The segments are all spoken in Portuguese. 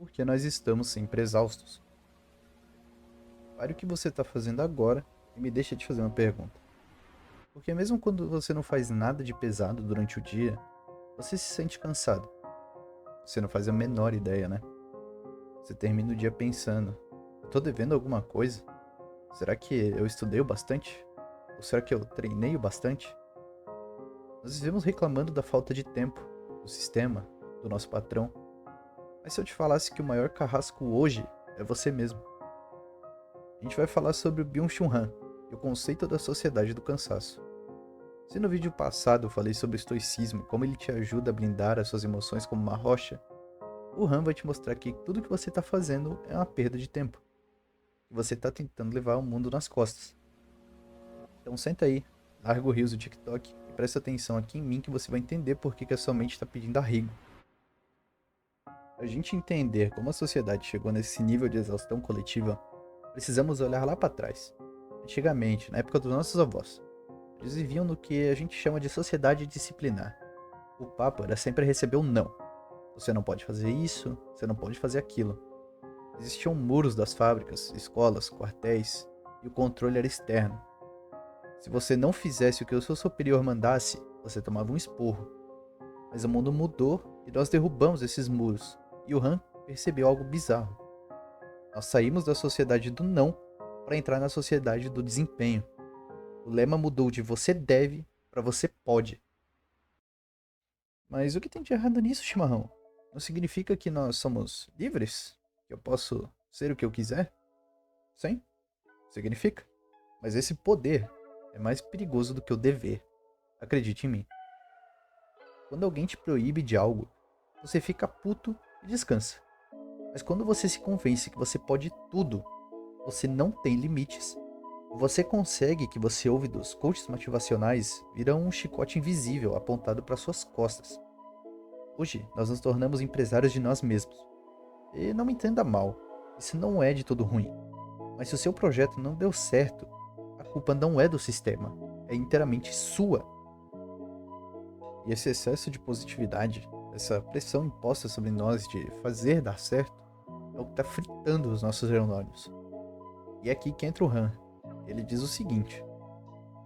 porque nós estamos sempre exaustos. Pare o que você está fazendo agora e me deixe te fazer uma pergunta. Porque mesmo quando você não faz nada de pesado durante o dia, você se sente cansado. Você não faz a menor ideia, né? Você termina o dia pensando: tô devendo alguma coisa? Será que eu estudei o bastante? Ou será que eu treinei o bastante? Nós vivemos reclamando da falta de tempo, do sistema, do nosso patrão. Mas se eu te falasse que o maior carrasco hoje é você mesmo? A gente vai falar sobre o Byung-Chul Han e o conceito da sociedade do cansaço. Se no vídeo passado eu falei sobre o estoicismo e como ele te ajuda a blindar as suas emoções como uma rocha, o Han vai te mostrar que tudo que você está fazendo é uma perda de tempo. E você está tentando levar o mundo nas costas. Então senta aí, larga o rios do TikTok e presta atenção aqui em mim que você vai entender por que a sua mente está pedindo arrego. Para a gente entender como a sociedade chegou nesse nível de exaustão coletiva, precisamos olhar lá para trás. Antigamente, na época dos nossos avós, eles viviam no que a gente chama de sociedade disciplinar. O papo era sempre receber um não. Você não pode fazer isso, você não pode fazer aquilo. Existiam muros das fábricas, escolas, quartéis, e o controle era externo. Se você não fizesse o que o seu superior mandasse, você tomava um esporro. Mas o mundo mudou e nós derrubamos esses muros. E o Han percebeu algo bizarro. Nós saímos da sociedade do não para entrar na sociedade do desempenho. O lema mudou de você deve para você pode. Mas o que tem de errado nisso, chimarrão? Não significa que nós somos livres? Que eu posso ser o que eu quiser? Sim, significa. Mas esse poder é mais perigoso do que o dever. Acredite em mim. Quando alguém te proíbe de algo, você fica puto e descansa. Mas quando você se convence que você pode tudo, você não tem limites. Você consegue que você ouve dos coaches motivacionais vira um chicote invisível apontado para suas costas. Hoje, nós nos tornamos empresários de nós mesmos. E não me entenda mal, isso não é de todo ruim. Mas se o seu projeto não deu certo, a culpa não é do sistema, é inteiramente sua. E esse excesso de positividade, essa pressão imposta sobre nós de fazer dar certo, é o que está fritando os nossos neurônios. E é aqui que entra o Han. Ele diz o seguinte: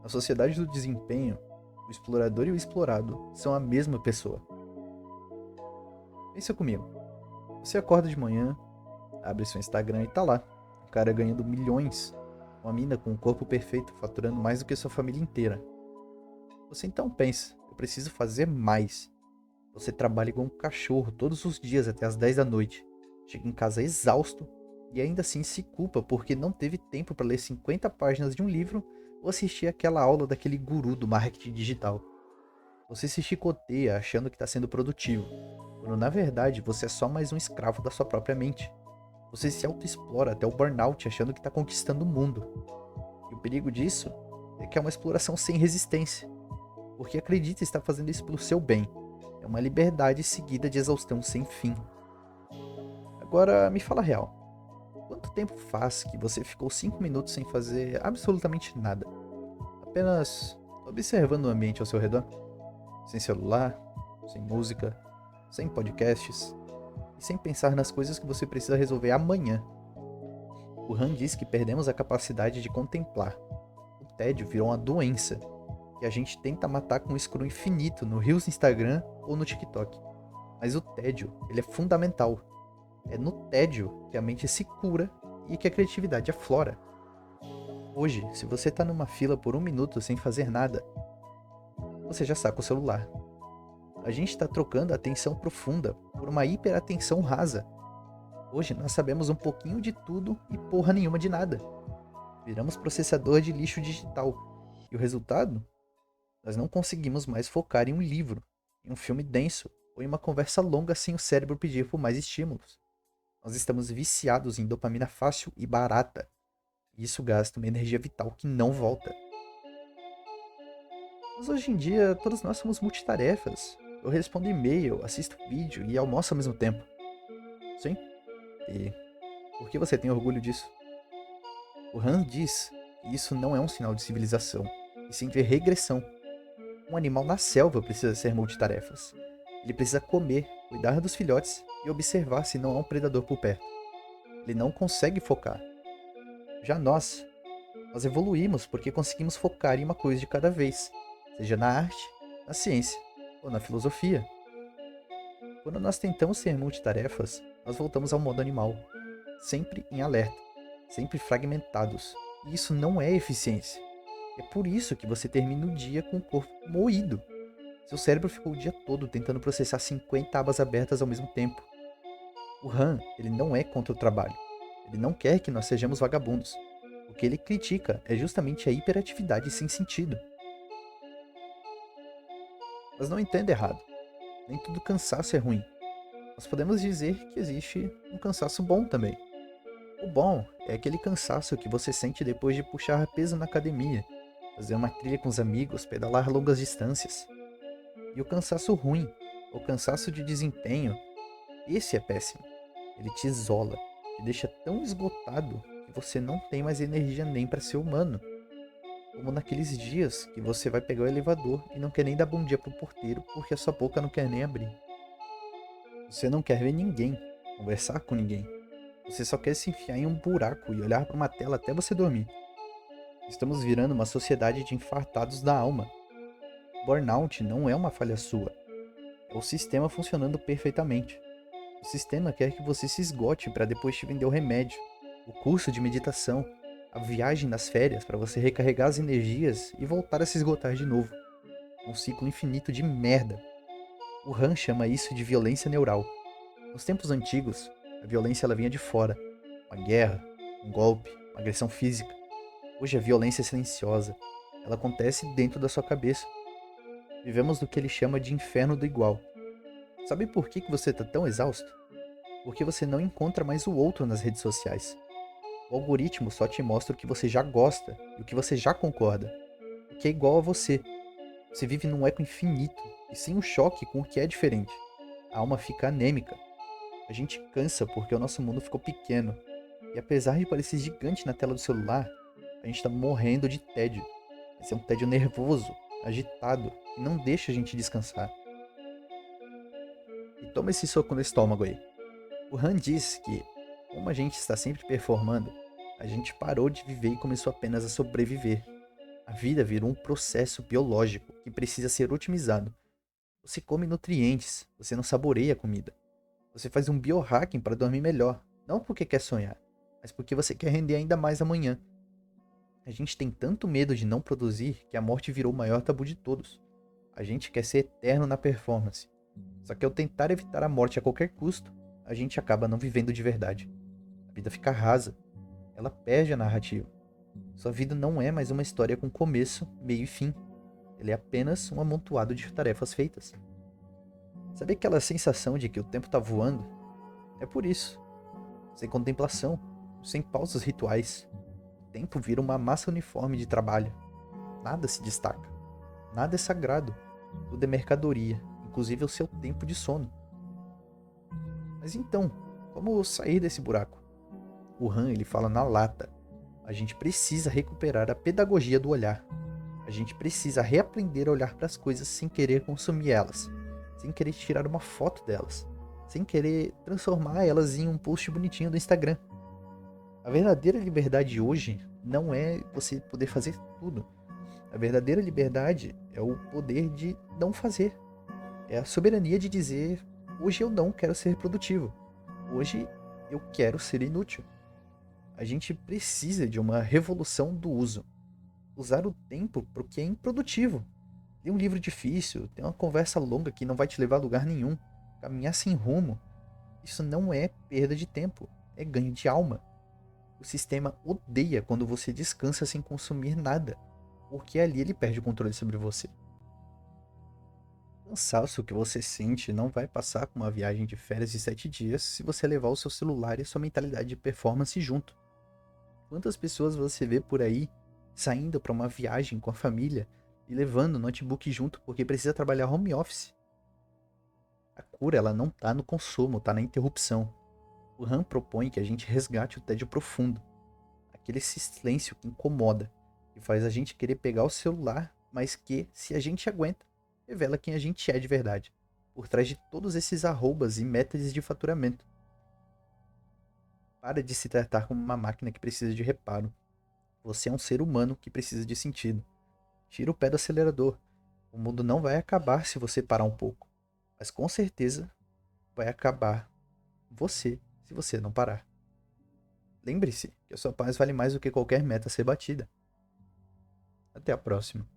na sociedade do desempenho, o explorador e o explorado são a mesma pessoa. Pensa comigo. Você acorda de manhã, abre seu Instagram e tá lá, um cara ganhando milhões, uma mina com um corpo perfeito faturando mais do que sua família inteira. Você então pensa: eu preciso fazer mais. Você trabalha igual um cachorro todos os dias até as 10 da noite, chega em casa exausto e ainda assim se culpa porque não teve tempo para ler 50 páginas de um livro ou assistir aquela aula daquele guru do marketing digital. Você se chicoteia achando que está sendo produtivo, quando na verdade você é só mais um escravo da sua própria mente. Você se autoexplora até o burnout achando que está conquistando o mundo. E o perigo disso é que é uma exploração sem resistência, porque acredita estar fazendo isso pelo seu bem. É uma liberdade seguida de exaustão sem fim. Agora me fala a real. Quanto tempo faz que você ficou 5 minutos sem fazer absolutamente nada? Apenas observando o ambiente ao seu redor? Sem celular, sem música, sem podcasts e sem pensar nas coisas que você precisa resolver amanhã. O Han diz que perdemos a capacidade de contemplar. O tédio virou uma doença que a gente tenta matar com um scroll infinito no Reels, Instagram ou no TikTok. Mas o tédio, ele é fundamental. É no tédio que a mente se cura e que a criatividade aflora. Hoje, se você está numa fila por 1 minuto sem fazer nada, você já saca o celular. A gente está trocando a atenção profunda por uma hiperatenção rasa. Hoje nós sabemos um pouquinho de tudo e porra nenhuma de nada. Viramos processador de lixo digital. E o resultado? Nós não conseguimos mais focar em um livro, em um filme denso ou em uma conversa longa sem o cérebro pedir por mais estímulos. Nós estamos viciados em dopamina fácil e barata. E isso gasta uma energia vital que não volta. Mas hoje em dia, todos nós somos multitarefas. Eu respondo e-mail, assisto vídeo e almoço ao mesmo tempo. Sim? E por que você tem orgulho disso? O Han diz que isso não é um sinal de civilização, e sim de regressão. Um animal na selva precisa ser multitarefas. Ele precisa comer, cuidar dos filhotes e observar se não há um predador por perto. Ele não consegue focar. Já nós evoluímos porque conseguimos focar em uma coisa de cada vez, seja na arte, na ciência ou na filosofia. Quando nós tentamos ser multitarefas, nós voltamos ao modo animal, sempre em alerta, sempre fragmentados. E isso não é eficiência. É por isso que você termina o dia com o corpo moído. Seu cérebro ficou o dia todo tentando processar 50 abas abertas ao mesmo tempo. O Han, ele não é contra o trabalho. Ele não quer que nós sejamos vagabundos. O que ele critica é justamente a hiperatividade sem sentido. Mas não entenda errado. Nem todo cansaço é ruim. Nós podemos dizer que existe um cansaço bom também. O bom é aquele cansaço que você sente depois de puxar peso na academia, fazer uma trilha com os amigos, pedalar longas distâncias. E o cansaço ruim, o cansaço de desempenho, esse é péssimo. Ele te isola, te deixa tão esgotado que você não tem mais energia nem para ser humano. Como naqueles dias que você vai pegar o elevador e não quer nem dar bom dia pro porteiro porque a sua boca não quer nem abrir. Você não quer ver ninguém, conversar com ninguém. Você só quer se enfiar em um buraco e olhar para uma tela até você dormir. Estamos virando uma sociedade de infartados da alma. Burnout não é uma falha sua. É o sistema funcionando perfeitamente. O sistema quer que você se esgote para depois te vender o remédio, o curso de meditação, a viagem nas férias para você recarregar as energias e voltar a se esgotar de novo. Um ciclo infinito de merda. O Han chama isso de violência neural. Nos tempos antigos, a violência ela vinha de fora. Uma guerra, um golpe, uma agressão física. Hoje a violência é silenciosa. Ela acontece dentro da sua cabeça. Vivemos no que ele chama de inferno do igual. Sabe por que você está tão exausto? Porque você não encontra mais o outro nas redes sociais. O algoritmo só te mostra o que você já gosta e o que você já concorda. O que é igual a você. Você vive num eco infinito e sem um choque com o que é diferente. A alma fica anêmica. A gente cansa porque o nosso mundo ficou pequeno. E apesar de parecer gigante na tela do celular, a gente está morrendo de tédio. Esse é um tédio nervoso, agitado, que não deixa a gente descansar. E toma esse soco no estômago aí. O Han diz que, como a gente está sempre performando, a gente parou de viver e começou apenas a sobreviver. A vida virou um processo biológico que precisa ser otimizado. Você come nutrientes, você não saboreia a comida. Você faz um biohacking para dormir melhor, não porque quer sonhar, mas porque você quer render ainda mais amanhã. A gente tem tanto medo de não produzir que a morte virou o maior tabu de todos. A gente quer ser eterno na performance. Só que ao tentar evitar a morte a qualquer custo, a gente acaba não vivendo de verdade. A vida fica rasa. Ela perde a narrativa. Sua vida não é mais uma história com começo, meio e fim. Ele é apenas um amontoado de tarefas feitas. Sabe aquela sensação de que o tempo está voando? É por isso. Sem contemplação, sem pausas rituais. O tempo vira uma massa uniforme de trabalho. Nada se destaca. Nada é sagrado. Tudo é mercadoria, inclusive o seu tempo de sono. Mas então, como sair desse buraco? O Han ele fala na lata. A gente precisa recuperar a pedagogia do olhar. A gente precisa reaprender a olhar para as coisas sem querer consumir elas, sem querer tirar uma foto delas, sem querer transformar elas em um post bonitinho do Instagram. A verdadeira liberdade hoje não é você poder fazer tudo. A verdadeira liberdade é o poder de não fazer. É a soberania de dizer: hoje eu não quero ser produtivo. Hoje eu quero ser inútil. A gente precisa de uma revolução do uso. Usar o tempo para o que é improdutivo. Ler um livro difícil, ter uma conversa longa que não vai te levar a lugar nenhum, caminhar sem rumo. Isso não é perda de tempo, é ganho de alma. O sistema odeia quando você descansa sem consumir nada, porque ali ele perde o controle sobre você. O cansaço que você sente não vai passar com uma viagem de férias de 7 dias se você levar o seu celular e a sua mentalidade de performance junto. Quantas pessoas você vê por aí saindo para uma viagem com a família e levando o notebook junto porque precisa trabalhar home office? A cura ela não está no consumo, está na interrupção. O Han propõe que a gente resgate o tédio profundo, aquele silêncio que incomoda, que faz a gente querer pegar o celular, mas que, se a gente aguenta, revela quem a gente é de verdade. por trás de todos esses arrobas e metas de faturamento. Para de se tratar como uma máquina que precisa de reparo. Você é um ser humano que precisa de sentido. Tira o pé do acelerador. O mundo não vai acabar se você parar um pouco. Mas com certeza vai acabar você se você não parar. Lembre-se que a sua paz vale mais do que qualquer meta a ser batida. Até a próxima.